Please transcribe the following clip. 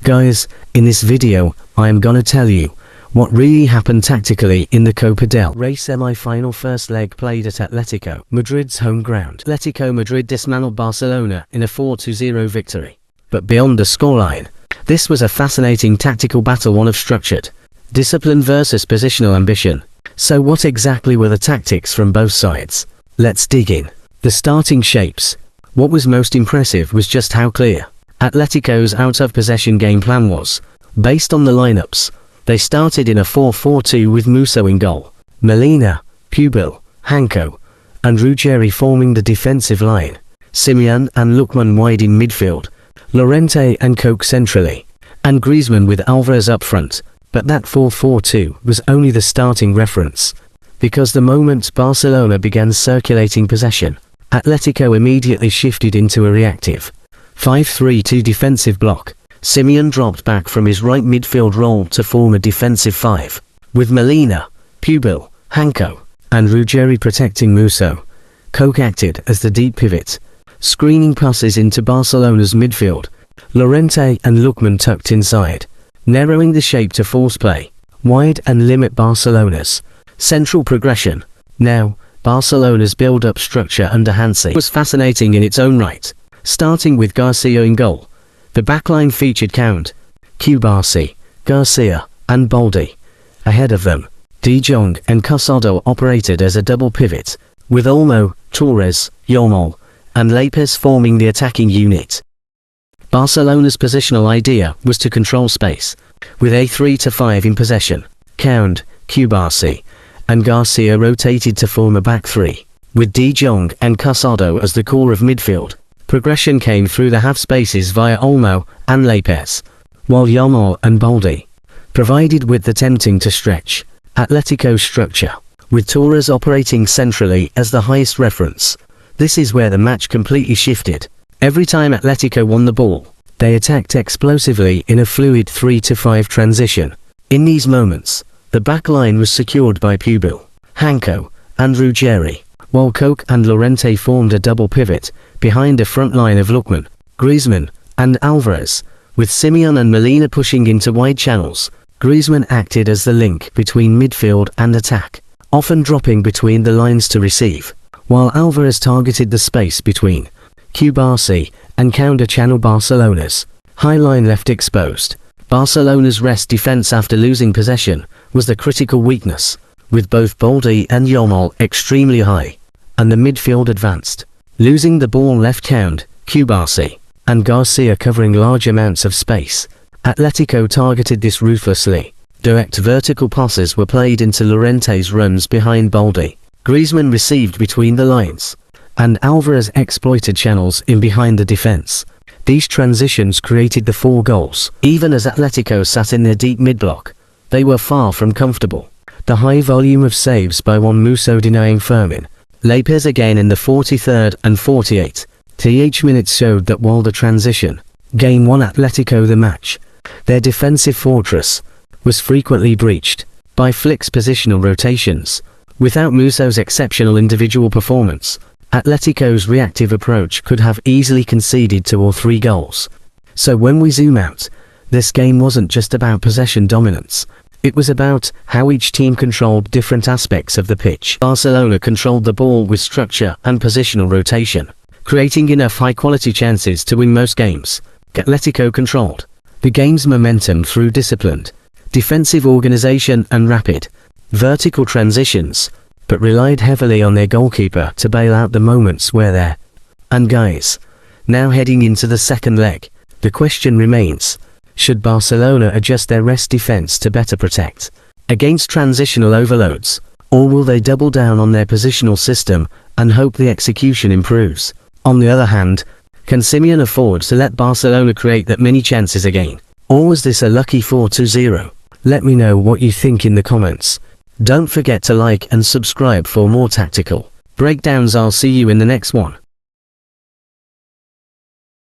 Guys, in this video, I am gonna tell you what really happened tactically in the Copa del Rey semi-final first leg played at Atlético Madrid's home ground. Atlético Madrid dismantled Barcelona in a 4-0 victory. But beyond the scoreline, this was a fascinating tactical battle, one of structured discipline versus positional ambition. So what exactly were the tactics from both sides? Let's dig in. The starting shapes. What was most impressive was just how clear Atletico's out-of-possession game plan was. Based on the lineups, they started in a 4-4-2 with Musso in goal, Lamine, Pubil, Hancko, and Ruggeri forming the defensive line, Simeone and Lookman wide in midfield, Llorente and Hancko centrally, and Griezmann with Alvarez up front. But that 4-4-2 was only the starting reference, because the moment Barcelona began circulating possession, Atletico immediately shifted into a reactive 5-3-2 defensive block. Simeone dropped back from his right midfield role to form a defensive 5, with Lamine, Pubil, Hancko, and Ruggeri protecting Musso. Hancko acted as the deep pivot, screening passes into Barcelona's midfield. Llorente and Lookman tucked inside, narrowing the shape to force play wide and limit Barcelona's central progression. Now, Barcelona's build-up structure under Hansi was fascinating in its own right. Starting with Garcia in goal, the backline featured Count, Cubarsí, Garcia, and Baldi. Ahead of them, De Jong and Casado operated as a double pivot, with Olmo, Torres, Yamal, and Lopez forming the attacking unit. Barcelona's positional idea was to control space, with a 3-5 in possession. Count, Cubarsí, and Garcia rotated to form a back three, with De Jong and Casado as the core of midfield. Progression came through the half spaces via Olmo and Lopez, while Yamal and Baldi provided with the tempting to stretch Atletico's structure, with Torres operating centrally as the highest reference. This is where the match completely shifted. Every time Atletico won the ball, they attacked explosively in a fluid 3-5 transition. In these moments, the back line was secured by Pubil, Hancko, and Ruggeri, while Hancko and Llorente formed a double pivot behind a front line of Lookman, Griezmann, and Alvarez, with Simeone and Lamine pushing into wide channels. Griezmann acted as the link between midfield and attack, often dropping between the lines to receive, while Alvarez targeted the space between Cubarsí and counter-channel Barcelona's high line left exposed. Barcelona's rest defense after losing possession was the critical weakness, with both Baldi and Yamal extremely high, and the midfield advanced. Losing the ball left Count, Cubarsí, and Garcia covering large amounts of space. Atletico targeted this ruthlessly. Direct vertical passes were played into Llorente's runs behind Baldi. Griezmann received between the lines, and Alvarez exploited channels in behind the defense. These transitions created the 4 goals. Even as Atletico sat in their deep mid-block, they were far from comfortable. The high volume of saves by Juan Musso denying Fermin Lopez again in the 43rd and 48th minutes showed that while the transition game won Atletico the match, their defensive fortress was frequently breached by Flick's positional rotations. Without Musso's exceptional individual performance, Atletico's reactive approach could have easily conceded 2 or 3 goals. So when we zoom out, this game wasn't just about possession dominance. It was about how each team controlled different aspects of the pitch. Barcelona controlled the ball with structure and positional rotation, creating enough high-quality chances to win most games. Atletico controlled the game's momentum through disciplined defensive organization and rapid vertical transitions, but relied heavily on their goalkeeper to bail out the moments where they're. And guys, now heading into the second leg, the question remains: should Barcelona adjust their rest defense to better protect against transitional overloads, or will they double down on their positional system and hope the execution improves? On the other hand, can Simeone afford to let Barcelona create that many chances again, or was this a lucky 4-0? Let me know what you think in the comments. Don't forget to like and subscribe for more tactical breakdowns. I'll see you in the next one.